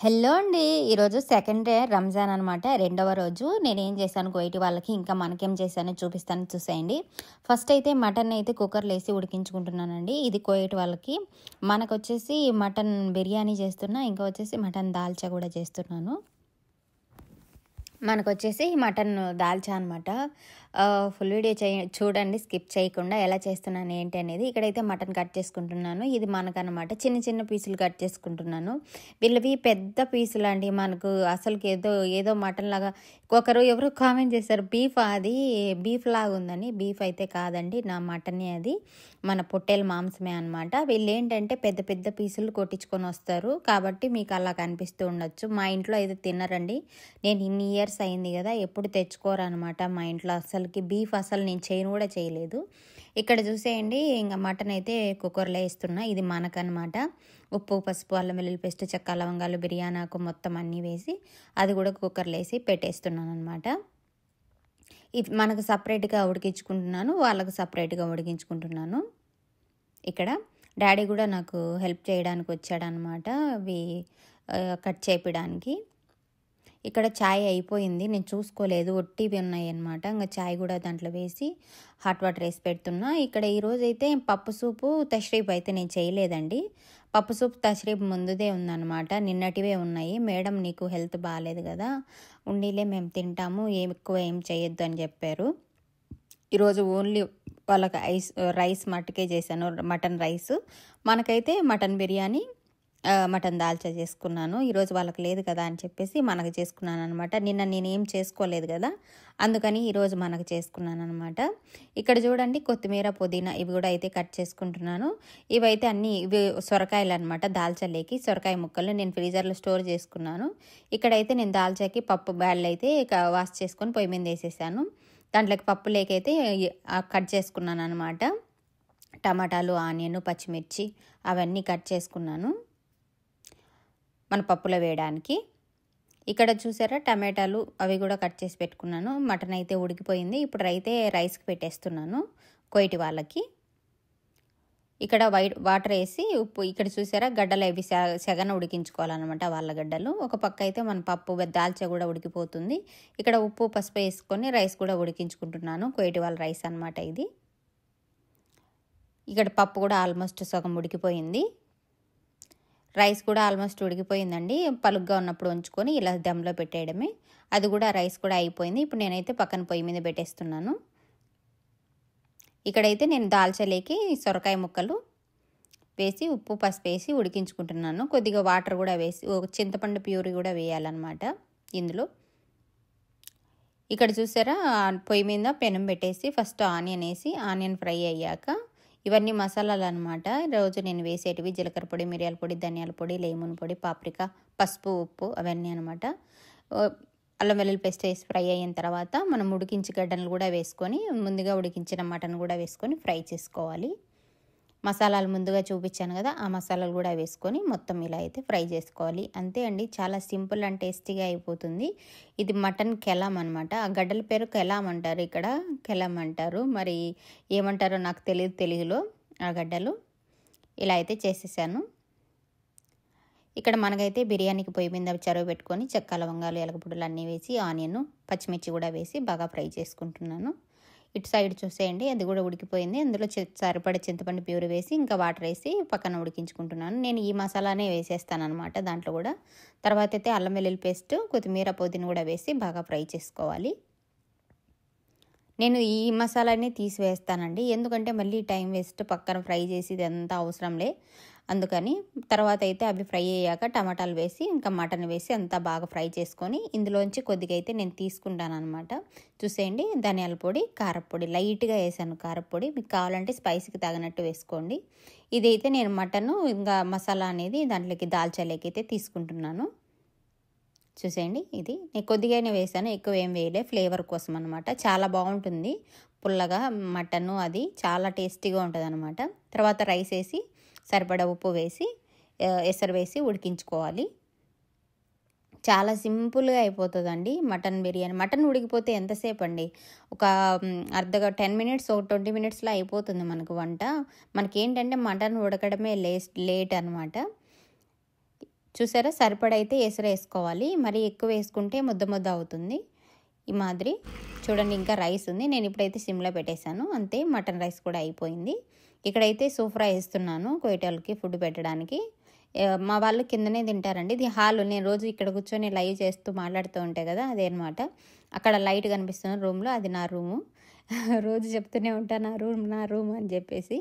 Hello అండి. ఈరోజు second day Ramzan అనమాట. రెండవ రోజు నేనేం చేశాను కోయిటి వాళ్ళకి, ఇంకా మనకేం చేశానో చూపిస్తాను చూసేయండి. ఫస్ట్ అయితే మటన్ అయితే కుక్కర్లో వేసి ఉడికించుకుంటున్నానండి. ఇది కోయిటి వాళ్ళకి. మనకొచ్చేసి మటన్ బిర్యానీ చేస్తున్నా, ఇంకా వచ్చేసి మటన్ దాల్చా కూడా చేస్తున్నాను. మనకొచ్చేసి మటన్ దాల్చా అనమాట. ఫుల్ వీడియో చూడండి, స్కిప్ చేయకుండా ఎలా చేస్తున్నాను ఏంటి అనేది. ఇక్కడైతే మటన్ కట్ చేసుకుంటున్నాను. ఇది మనకనమాట చిన్న చిన్న పీసులు కట్ చేసుకుంటున్నాను. వీళ్ళవి పెద్ద పీసులు అండి. మనకు అసలుకి ఏదో మటన్ లాగా ఎవరో కామెంట్ చేశారు, బీఫ్ అది బీఫ్ లాగా ఉందని. బీఫ్ అయితే కాదండి, నా మటనే అది, మన పొట్టేల మాంసమే అనమాట. వీళ్ళు ఏంటంటే పెద్ద పెద్ద పీసులు కొట్టించుకొని వస్తారు, కాబట్టి మీకు అలా కనిపిస్తూ ఉండొచ్చు. మా ఇంట్లో అయితే తినరండి. నేను ఇన్ని ఇయర్స్ అయింది కదా, ఎప్పుడు తెచ్చుకోరనమాట మా ఇంట్లో. అసలుకి బీఫ్ అసలు నేను చేయను కూడా చేయలేదు. ఇక్కడ చూసేయండి, ఇంకా మటన్ అయితే కుక్కర్లో వేస్తున్నా. ఇది మనకనమాట. ఉప్పు, పసుపు, అల్లం వెల్లుల్లి పేస్ట్, చెక్క, లవంగాలు, బిర్యానీ ఆకు మొత్తం అన్నీ వేసి అది కూడా కుక్కర్లో వేసి పెట్టేస్తున్నాను అనమాట. ఇది మనకు సపరేట్గా ఉడికించుకుంటున్నాను, వాళ్ళకు సపరేట్గా ఉడికించుకుంటున్నాను. ఇక్కడ డాడీ కూడా నాకు హెల్ప్ చేయడానికి వచ్చాడనమాట, అవి కట్ చేయించడానికి. ఇక్కడ ఛాయ్ అయిపోయింది, నేను చూసుకోలేదు, ఒట్టివి ఉన్నాయి అనమాట. ఇంకా ఛాయ్ కూడా దాంట్లో వేసి హాట్ వాటర్ వేసి పెడుతున్నా. ఇక్కడ ఈరోజు అయితే పప్పు సూపు తష్రీఫ్ అయితే నేను చేయలేదండి. పప్పు సూపు తష్రీఫ్ ముందుదే ఉందన్నమాట, నిన్నటివే ఉన్నాయి. మేడం నీకు హెల్త్ బాగాలేదు కదా, ఉండిలే మేము తింటాము, ఎక్కువ ఏం చేయొద్దు అని చెప్పారు. ఈరోజు ఓన్లీ వాళ్ళకి రైస్ మట్టుకే చేశాను, మటన్ రైస్. మనకైతే మటన్ బిర్యానీ, మటన్ దాల్చా చేసుకున్నాను. ఈరోజు వాళ్ళకి లేదు కదా అని చెప్పేసి మనకు చేసుకున్నాను అనమాట. నిన్న నేనేం చేసుకోలేదు కదా, అందుకని ఈరోజు మనకు చేసుకున్నాను అనమాట. ఇక్కడ చూడండి, కొత్తిమీర, పుదీనా ఇవి కూడా అయితే కట్ చేసుకుంటున్నాను. ఇవైతే ఇవి సొరకాయలు అనమాట. దాల్చాలేకి సొరకాయ ముక్కలు నేను ఫ్రీజర్లో స్టోర్ చేసుకున్నాను. ఇక్కడైతే నేను దాల్చాకి పప్పు బ్యాళ్ళు అయితే వాష్ చేసుకొని పొయ్యి మీద వేసేసాను. దాంట్లోకి పప్పు లేకైతే కట్ చేసుకున్నాను అనమాట. టమాటాలు, ఆనియన్, పచ్చిమిర్చి అవన్నీ కట్ చేసుకున్నాను మన పప్పులో వేయడానికి. ఇక్కడ చూసారా, టమాటాలు అవి కూడా కట్ చేసి పెట్టుకున్నాను. మటన్ అయితే ఉడికిపోయింది. ఇప్పుడు రైస్కి పెట్టేస్తున్నాను కోయిటి వాళ్ళకి. ఇక్కడ వాటర్ వేసి ఉప్పు, ఇక్కడ చూసారా గడ్డలు అవి సెగన ఉడికించుకోవాలన్నమాట, వాళ్ళ గడ్డలు. ఒక పక్క అయితే మన పప్పు దాల్చా కూడా ఉడికిపోతుంది. ఇక్కడ ఉప్పు, పసుపు వేసుకొని రైస్ కూడా ఉడికించుకుంటున్నాను. కోయిటి వాళ్ళ రైస్ అనమాట ఇది. ఇక్కడ పప్పు కూడా ఆల్మోస్ట్ సగం ఉడికిపోయింది. రైస్ కూడా ఆల్మోస్ట్ ఉడికిపోయిందండి. పలుగ్గా ఉన్నప్పుడు ఉంచుకొని ఇలా దమ్లో పెట్టేయడమే. అది కూడా రైస్ కూడా అయిపోయింది. ఇప్పుడు నేనైతే పక్కన పొయ్యి మీద పెట్టేస్తున్నాను. ఇక్కడైతే నేను దాల్చలేకి సొరకాయ ముక్కలు వేసి ఉప్పు, పసుపు వేసి ఉడికించుకుంటున్నాను. కొద్దిగా వాటర్ కూడా వేసి, ఒక చింతపండు ప్యూరీ కూడా వేయాలన్నమాట ఇందులో. ఇక్కడ చూసారా, పొయ్యి మీద పెనం పెట్టేసి ఫస్ట్ ఆనియన్ వేసి, ఆనియన్ ఫ్రై అయ్యాక ఇవన్నీ మసాలాలు అనమాట. రోజు నేను వేసేటివి జీలకర్ర పొడి, మిరియాల పొడి, ధనియాల పొడి, లెమన్ పొడి, పాప్రికా, పసుపు, ఉప్పు అవన్నీ అనమాట. అల్లం వెల్లుల్లి పేస్ట్ వేసి ఫ్రై అయిన తర్వాత మనం ఉడికించి గడ్డలు కూడా వేసుకొని, ముందుగా ఉడికించిన మటన్ కూడా వేసుకొని ఫ్రై చేసుకోవాలి. మసాలాలు ముందుగా చూపించాను కదా, ఆ మసాలాలు కూడా వేసుకొని మొత్తం ఇలా అయితే ఫ్రై చేసుకోవాలి. అంతే అండి, చాలా సింపుల్ అండ్ టేస్టీగా అయిపోతుంది. ఇది మటన్ కెలామ్ అనమాట. ఆ గడ్డల పేరు కెలామ్ అంటారు, ఇక్కడ కెలామ్ అంటారు, మరి ఏమంటారో నాకు తెలియదు తెలుగులో. ఆ గడ్డలు ఇలా అయితే చేసేసాను. ఇక్కడ మనకైతే బిర్యానీకి పొయ్యి మీద చెరువు పెట్టుకొని చెక్క, లవంగాలు, ఎలగపుడులు అన్నీ వేసి, ఆనియన్, పచ్చిమిర్చి కూడా వేసి బాగా ఫ్రై చేసుకుంటున్నాను. ఇటు సైడ్ చూసేయండి, అది కూడా ఉడికిపోయింది. అందులో సరిపడే చింతపండు ప్యూరీ వేసి ఇంకా వాటర్ వేసి పక్కన ఉడికించుకుంటున్నాను. నేను ఈ మసాలానే వేసేస్తాను అనమాట దాంట్లో కూడా. తర్వాత అయితే అల్లం వెల్లుల్లి పేస్ట్, కొత్తిమీర, పుదీనా కూడా వేసి బాగా ఫ్రై చేసుకోవాలి. నేను ఈ మసాలాని తీసివేస్తానండి, ఎందుకంటే మళ్ళీ టైం వేస్ట్, పక్కన ఫ్రై చేసి ఇదంతా అవసరంలే, అందుకని. తర్వాత అయితే అవి ఫ్రై అయ్యాక టమాటాలు వేసి ఇంకా మటన్ వేసి అంతా బాగా ఫ్రై చేసుకొని ఇందులోంచి కొద్దిగా అయితే నేను తీసుకుంటాను అనమాట. చూసేయండి, ధనియాల పొడి, కారపొడి లైట్గా వేసాను. కారపొడి మీకు కావాలంటే స్పైసీకి తగినట్టు వేసుకోండి. ఇదైతే నేను మటను ఇంకా మసాలా అనేది దాంట్లోకి దాల్చాలేకి అయితే తీసుకుంటున్నాను. చూసేయండి, ఇది నేను కొద్దిగానే వేసాను, ఎక్కువ ఏం వేయలే, ఫ్లేవర్ కోసం అనమాట. చాలా బాగుంటుంది పుల్లగా మటను, అది చాలా టేస్టీగా ఉంటుంది అనమాట. తర్వాత రైస్ వేసి సరిపడా ఉప్పు వేసి ఎసరు వేసి ఉడికించుకోవాలి. చాలా సింపుల్గా అయిపోతుందండి మటన్ బిర్యానీ. మటన్ ఉడికిపోతే ఎంతసేపు అండి, ఒక 10 మినిట్స్, ఒక 20 మినిట్స్లో అయిపోతుంది మనకు వంట. మనకేంటంటే మటన్ ఉడకడమే లేట్ అనమాట. చూసారా, సరిపడైతే ఎసరు వేసుకోవాలి, మరి ఎక్కువ వేసుకుంటే ముద్ద ముద్ద అవుతుంది. ఈ మాదిరి చూడండి. ఇంకా రైస్ ఉంది, నేను ఇప్పుడైతే సిమ్లో పెట్టేశాను. అంతే, మటన్ రైస్ కూడా అయిపోయింది. ఇక్కడైతే సూఫ్రా వేస్తున్నాను కోయటోళ్ళకి ఫుడ్ పెట్టడానికి. మా వాళ్ళు కిందనే తింటారండి. ఇది హాల్, నేను రోజు ఇక్కడ కూర్చొని లైవ్ చేస్తూ మాట్లాడుతూ ఉంటాయి కదా, అదే అనమాట. అక్కడ లైట్ కనిపిస్తున్న రూమ్లో అది నా రూము. రోజు చెప్తూనే ఉంటాను నా రూమ్ అని చెప్పేసి.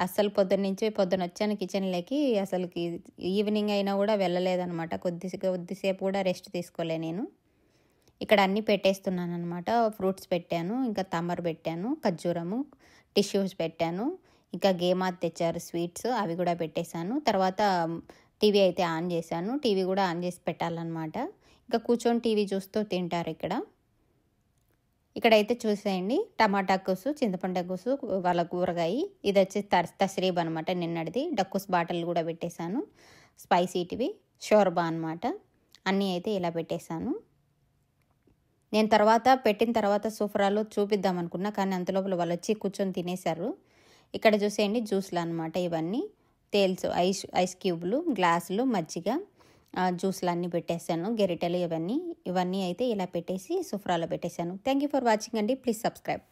అస్సలు పొద్దున్న వచ్చాను కిచెన్లోకి, అసలుకి ఈవినింగ్ అయినా కూడా వెళ్ళలేదనమాట. కొద్దిసేపు కూడా రెస్ట్ తీసుకోలే నేను. ఇక్కడ అన్నీ పెట్టేస్తున్నాను అనమాట. ఫ్రూట్స్ పెట్టాను, ఇంకా తమర్ పెట్టాను, ఖర్జూరము, టిష్యూస్ పెట్టాను, ఇంకా గేమాత్ తెచ్చారు స్వీట్స్, అవి కూడా పెట్టేశాను. తర్వాత టీవీ అయితే ఆన్ చేశాను, టీవీ కూడా ఆన్ చేసి పెట్టాలన్నమాట. ఇంకా కూర్చొని టీవీ చూస్తూ తింటారు ఇక్కడైతే చూసేయండి. టమాటా కూసు, చింతపండు కూసు, వాళ్ళ కూరగాయ. ఇది వచ్చి తస్రీబ్ అనమాట, నిన్నటిది. డక్కుస్ బాటిల్ కూడా పెట్టేశాను, స్పైసీటివి, షోర్బా అనమాట. అన్నీ అయితే ఇలా పెట్టేశాను. నేను పెట్టిన తర్వాత సూఫ్రాలో చూపిద్దాం అనుకున్నా, కానీ అంతలోపల వాళ్ళు వచ్చి కూర్చొని తినేశారు. ఇక్కడ చూసేయండి, జ్యూస్లు అనమాట ఇవన్నీ. తేల్స్, ఐస్ క్యూబ్లు, గ్లాసులు, మజ్జిగ, జ్యూస్లు అన్నీ పెట్టేశాను, గెరిటెలు, ఇవన్నీ అయితే ఇలా పెట్టేసి సూఫ్రాలో పెట్టేశాను. థ్యాంక్ యూ ఫర్ వాచింగ్ అండి. Please subscribe.